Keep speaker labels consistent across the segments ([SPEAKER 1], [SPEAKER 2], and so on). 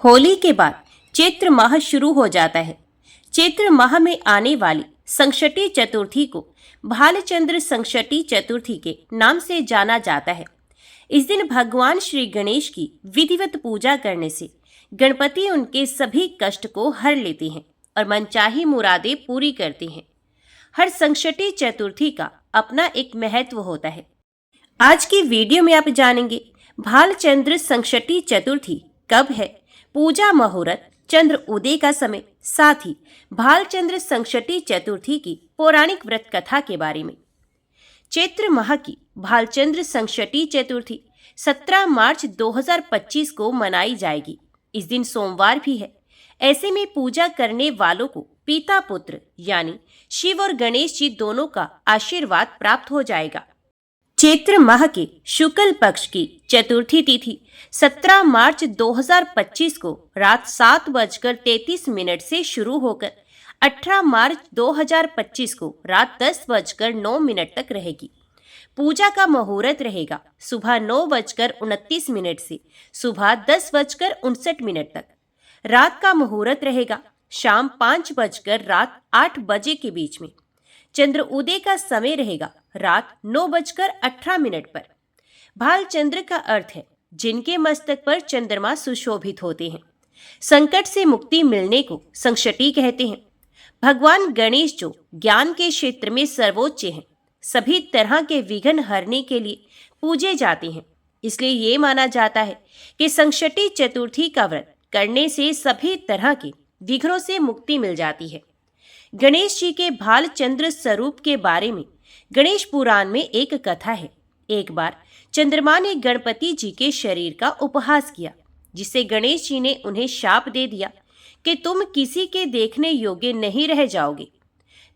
[SPEAKER 1] होली के बाद चैत्र माह शुरू हो जाता है। चैत्र माह में आने वाली संक्षटी चतुर्थी को भालचंद्र संक्षटी चतुर्थी के नाम से जाना जाता है। इस दिन भगवान श्री गणेश की विधिवत पूजा करने से गणपति उनके सभी कष्ट को हर लेते हैं और मनचाही मुरादें पूरी करते हैं। हर संक्षटी चतुर्थी का अपना एक महत्व होता है। आज की वीडियो में आप जानेंगे भालचंद्र संक्षटी चतुर्थी कब है, पूजा मुहूर्त, चंद्र उदय का समय, साथ ही भालचंद्र संक्षटी चतुर्थी की पौराणिक व्रत कथा के बारे में। चैत्र माह की भालचंद्र संक्षटी चतुर्थी 17 मार्च 2025 को मनाई जाएगी। इस दिन सोमवार भी है। ऐसे में पूजा करने वालों को पिता पुत्र यानी शिव और गणेश जी दोनों का आशीर्वाद प्राप्त हो जाएगा। चैत्र माह के शुक्ल पक्ष की चतुर्थी तिथि 17 मार्च 2025 को रात 7:33 से शुरू होकर 18 मार्च 2025 को रात 10:09 तक रहेगी। पूजा का मुहूर्त रहेगा सुबह 9:29 से सुबह 10:59 तक। रात का मुहूर्त रहेगा शाम 5 रात 8 बजे के बीच में। चंद्र उदय का समय रहेगा रात 9:18 पर। भालचंद्र का अर्थ है जिनके मस्तक पर चंद्रमा सुशोभित होते हैं। संकट से मुक्ति मिलने को संक्षटी कहते हैं। भगवान गणेश जो ज्ञान के क्षेत्र में सर्वोच्च हैं, सभी तरह के विघ्न हरने के लिए पूजे जाते हैं। इसलिए ये माना जाता है कि संक्षटी चतुर्थी का व्रत करने से सभी तरह के विघ्नों से मुक्ति मिल जाती है। गणेश जी के भालचंद्र स्वरूप के बारे में गणेश पुराण में एक कथा है। एक बार चंद्रमा ने गणपति जी के शरीर का उपहास किया, जिससे गणेश जी ने उन्हें शाप दे दिया कि तुम किसी के देखने योग्य नहीं रह जाओगे।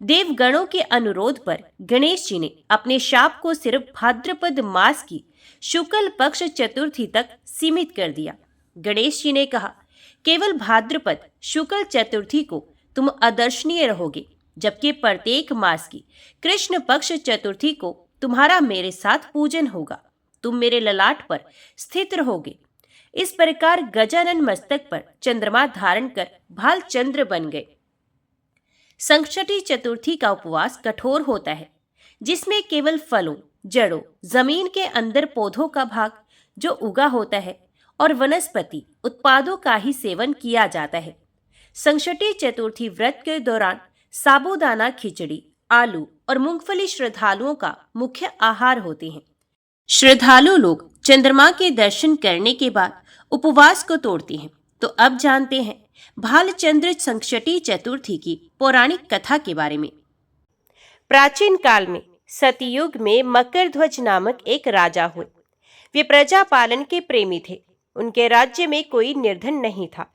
[SPEAKER 1] देवगणों के अनुरोध पर गणेश जी ने अपने शाप को सिर्फ भाद्रपद मास की शुक्ल पक्ष चतुर्थी तक सीमित कर दिया। गणेश जी ने कहा, केवल भाद्रपद शुक्ल चतुर्थी को तुम अदर्शनीय रहोगे, जबकि प्रत्येक मास की कृष्ण पक्ष चतुर्थी को तुम्हारा मेरे साथ पूजन होगा। तुम मेरे ललाट पर स्थित रहोगे। इस प्रकार गजानन मस्तक पर चंद्रमा धारण कर भालचंद्र बन गए। संक्षटी चतुर्थी का उपवास कठोर होता है, जिसमें केवल फलों, जड़ों, जमीन के अंदर पौधों का भाग जो उगा होता है और वनस्पति उत्पादों का ही सेवन किया जाता है। संक्षटी चतुर्थी व्रत के दौरान साबूदाना खिचड़ी, आलू और मूंगफली श्रद्धालुओं का मुख्य आहार होते हैं। श्रद्धालु लोग चंद्रमा के दर्शन करने के बाद उपवास को तोड़ते हैं। तो अब जानते हैं भालचंद्र संक्षटी चतुर्थी की पौराणिक कथा के बारे में। प्राचीन काल में सतयुग में मकरध्वज नामक एक राजा हुए। वे प्रजा पालन के प्रेमी थे। उनके राज्य में कोई निर्धन नहीं था।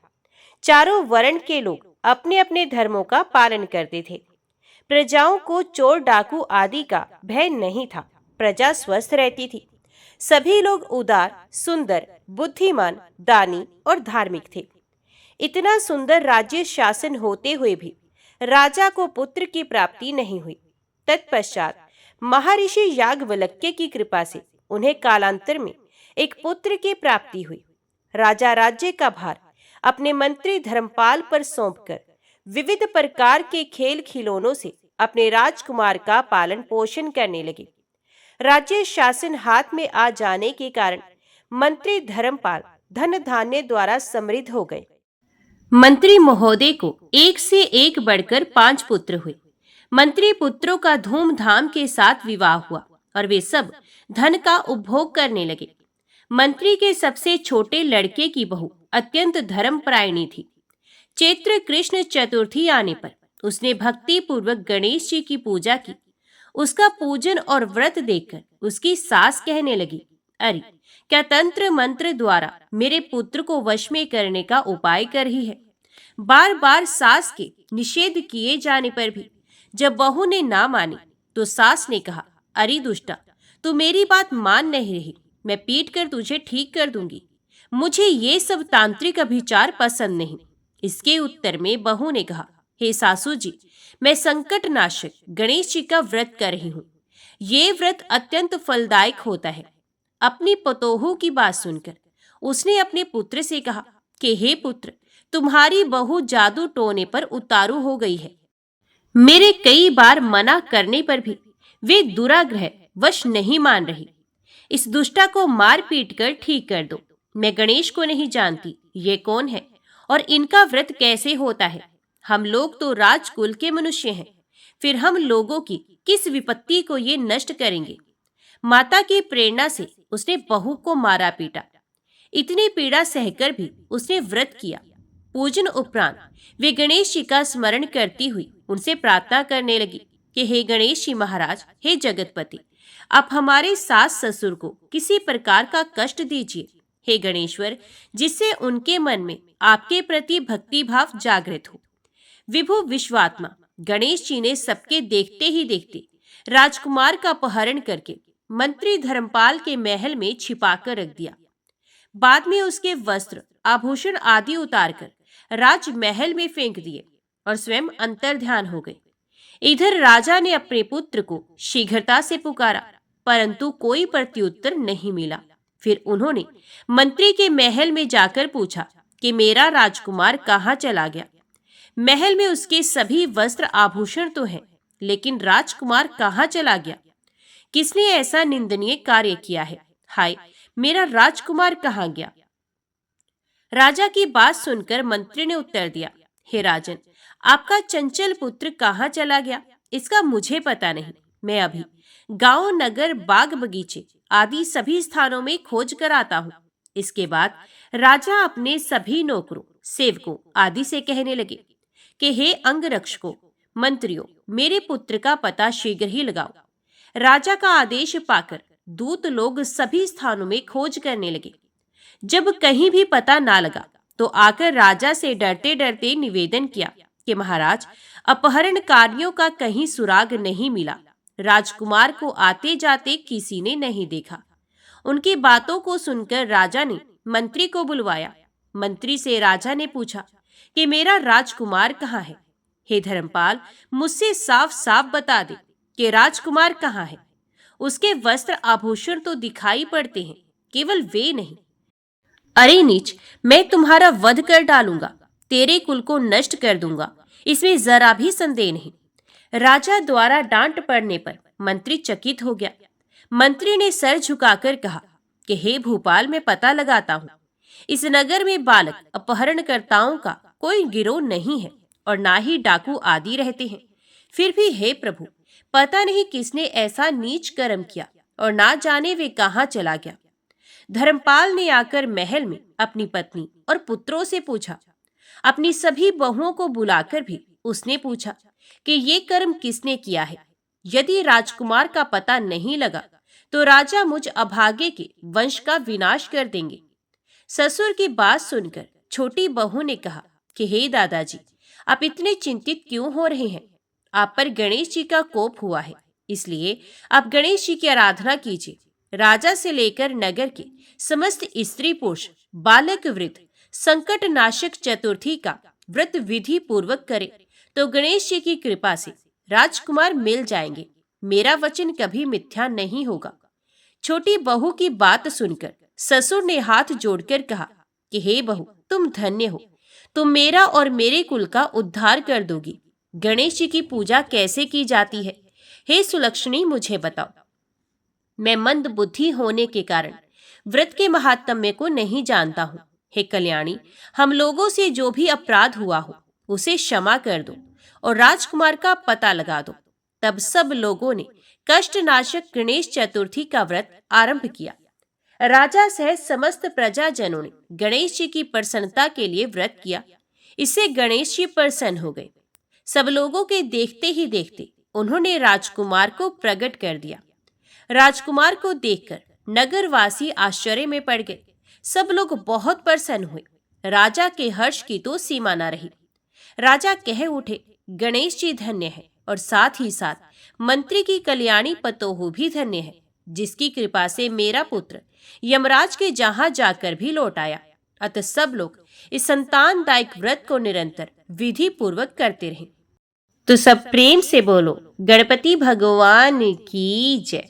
[SPEAKER 1] चारों वर्ण के लोग अपने अपने धर्मों का पालन करते थे। प्रजाओं को चोर डाकू आदि का भय नहीं था। प्रजा स्वस्थ रहती थी। सभी लोग उदार, सुंदर, बुद्धिमान, दानी और धार्मिक थे। इतना सुंदर राज्य शासन होते हुए भी राजा को पुत्र की प्राप्ति नहीं हुई। तत्पश्चात महर्षि याज्ञवल्क्य की कृपा से उन्हें कालांतर में एक पुत्र की प्राप्ति हुई। राजा राज्य का भार अपने मंत्री धर्मपाल पर सौंपकर विविध प्रकार के खेल खिलौनों से अपने राजकुमार का पालन पोषण करने लगे। राज्य शासन हाथ में आ जाने के कारण मंत्री धर्मपाल धन धान्य द्वारा समृद्ध हो गए। मंत्री महोदय को एक से एक बढ़कर 5 पुत्र हुए। मंत्री पुत्रों का धूमधाम के साथ विवाह हुआ और वे सब धन का उपभोग करने लगे। मंत्री के सबसे छोटे लड़के की बहू अत्यंत धर्मपरायणी थी। चैत्र कृष्ण चतुर्थी आने पर उसने भक्ति पूर्वक गणेश जी की पूजा की। उसका पूजन और व्रत देखकर उसकी सास कहने लगी, अरे क्या तंत्र मंत्र द्वारा मेरे पुत्र को वश में करने का उपाय कर रही है। बार बार सास के निषेध किए जाने पर भी जब बहू ने ना मानी तो सास ने कहा, अरे दुष्टा, तू मेरी बात मान नहीं रही, मैं पीट कर तुझे ठीक कर दूंगी। मुझे ये सब तांत्रिक अभिचार पसंद नहीं। इसके उत्तर में बहू ने कहा, हे सासू जी, मैं संकट नाशक गणेश जी का व्रत कर रही हूँ। ये व्रत अत्यंत फलदायक होता है। अपनी पतोहू की बात सुनकर उसने अपने पुत्र से कहा, कि हे पुत्र, तुम्हारी बहू जादू टोने पर उतारू हो गई है। मेरे कई बार मना करने पर भी वे दुराग्रह वश नहीं मान रही। इस दुष्टा को मार पीट कर ठीक कर दो। मैं गणेश को नहीं जानती, ये कौन है और इनका व्रत कैसे होता है। हम लोग तो राजकुल के मनुष्य हैं, फिर हम लोगों की किस विपत्ति को ये नष्ट करेंगे। माता की प्रेरणा से उसने बहू को मारा पीटा। इतनी पीड़ा सहकर भी उसने व्रत किया। पूजन उपरांत वे गणेश जी का स्मरण करती हुई उनसे प्रार्थना करने लगी कि हे गणेश जी महाराज, हे जगतपति, आप हमारे सास ससुर को किसी प्रकार का कष्ट दीजिए। हे गणेश्वर, जिससे उनके मन में आपके प्रति भक्ति भाव जागृत हो। विभु विश्वात्मा गणेश जी ने सबके देखते ही देखते राजकुमार का अपहरण करके मंत्री धर्मपाल के महल में छिपाकर रख दिया। बाद में उसके वस्त्र आभूषण आदि उतारकर राजमहल में फेंक दिए और स्वयं अंतर्ध्यान हो गए। इधर राजा ने अपने पुत्र को शीघ्रता से पुकारा, परंतु कोई प्रत्युत्तर नहीं मिला। फिर उन्होंने मंत्री के महल में जाकर पूछा कि मेरा राजकुमार कहाँ चला गया। महल में उसके सभी वस्त्र आभूषण तो हैं, लेकिन राजकुमार कहाँ चला गया? किसने ऐसा निंदनीय कार्य किया है? हाय, मेरा राजकुमार कहाँ गया? राजा की बात सुनकर मंत्री ने उत्तर दिया, हे राजन, आपका चंचल पुत्र कहाँ चला गया इसका मुझे पता नहीं। मैं अभी गांव, नगर, बाग बगीचे आदि सभी स्थानों में खोज कर आता हूँ। इसके बाद राजा अपने सभी नौकरों, सेवकों आदि से कहने लगे कि हे अंगरक्षकों, मंत्रियों, मेरे पुत्र का पता शीघ्र ही लगाओ। राजा का आदेश पाकर दूत लोग सभी स्थानों में खोज करने लगे। जब कहीं भी पता ना लगा तो आकर राजा से डरते डरते निवेदन किया कि महाराज, अपहरणकारियों का कहीं सुराग नहीं मिला। राजकुमार को आते जाते किसी ने नहीं देखा। उनकी बातों को सुनकर राजा ने मंत्री को बुलवाया। मंत्री से राजा ने पूछा कि मेरा राजकुमार कहाँ है? हे धर्मपाल, मुझसे साफ साफ बता दे कि राजकुमार कहाँ है। उसके वस्त्र आभूषण तो दिखाई पड़ते हैं, केवल वे नहीं। अरे नीच, मैं तुम्हारा वध कर डालूंगा, तेरे कुल को नष्ट कर दूंगा, इसमें जरा भी संदेह नहीं। राजा द्वारा डांट पड़ने पर मंत्री चकित हो गया। मंत्री ने सर झुकाकर कहा कि हे भूपाल, मैं पता लगाता हूँ। इस नगर में बालक अपहरणकर्ताओं का कोई गिरोह नहीं है और ना ही डाकू आदि रहते हैं। फिर भी हे प्रभु, पता नहीं किसने ऐसा नीच कर्म किया और ना जाने वे कहाँ चला गया। धर्मपाल ने आकर महल में अपनी पत्नी और पुत्रों से पूछा। अपनी सभी बहुओं को बुलाकर भी उसने पूछा कि ये कर्म किसने किया है। यदि राजकुमार का पता नहीं लगा तो राजा मुझ अभागे के वंश का विनाश कर देंगे। ससुर की बात सुनकर छोटी बहू ने कहा कि हे दादाजी, आप इतने चिंतित क्यों हो रहे हैं? आप पर गणेश जी का कोप हुआ है, इसलिए आप गणेश जी की आराधना कीजिए। राजा से लेकर नगर के समस्त स्त्री पुरुष, बालक वृद्ध संकट नाशक चतुर्थी का व्रत विधि पूर्वक करे तो गणेश जी की कृपा से राजकुमार मिल जाएंगे। मेरा वचन कभी मिथ्या नहीं होगा। छोटी बहू की बात सुनकर ससुर ने हाथ जोड़कर कहा कि हे बहू, तुम धन्य हो, तुम मेरा और मेरे कुल का उद्धार कर दोगी। गणेश जी की पूजा कैसे की जाती है, हे सुलक्षणी, मुझे बताओ। मैं मंद बुद्धि होने के कारण व्रत के महात्म्य को नहीं जानता हूँ। हे कल्याणी, हम लोगों से जो भी अपराध हुआ हो उसे क्षमा कर दो और राजकुमार का पता लगा दो। तब सब लोगों ने कष्टनाशक गणेश चतुर्थी का व्रत आरंभ किया। राजा सहित समस्त प्रजाजनों ने गणेश जी की प्रसन्नता के लिए व्रत किया। इससे गणेश जी प्रसन्न हो गए। सब लोगों के देखते ही देखते उन्होंने राजकुमार को प्रकट कर दिया। राजकुमार को देखकर नगरवासी आश्चर्य में पड़ गए। सब लोग बहुत प्रसन्न हुए। राजा के हर्ष की तो सीमा न रही। राजा कह उठे, गणेश जी धन्य है और साथ ही साथ मंत्री की कल्याणी पतोहू भी धन्य है, जिसकी कृपा से मेरा पुत्र यमराज के जहां जाकर भी लौट आया। अतः सब लोग इस संतानदायक व्रत को निरंतर विधि पूर्वक करते रहे। तो सब प्रेम से बोलो, गणपति भगवान की जय।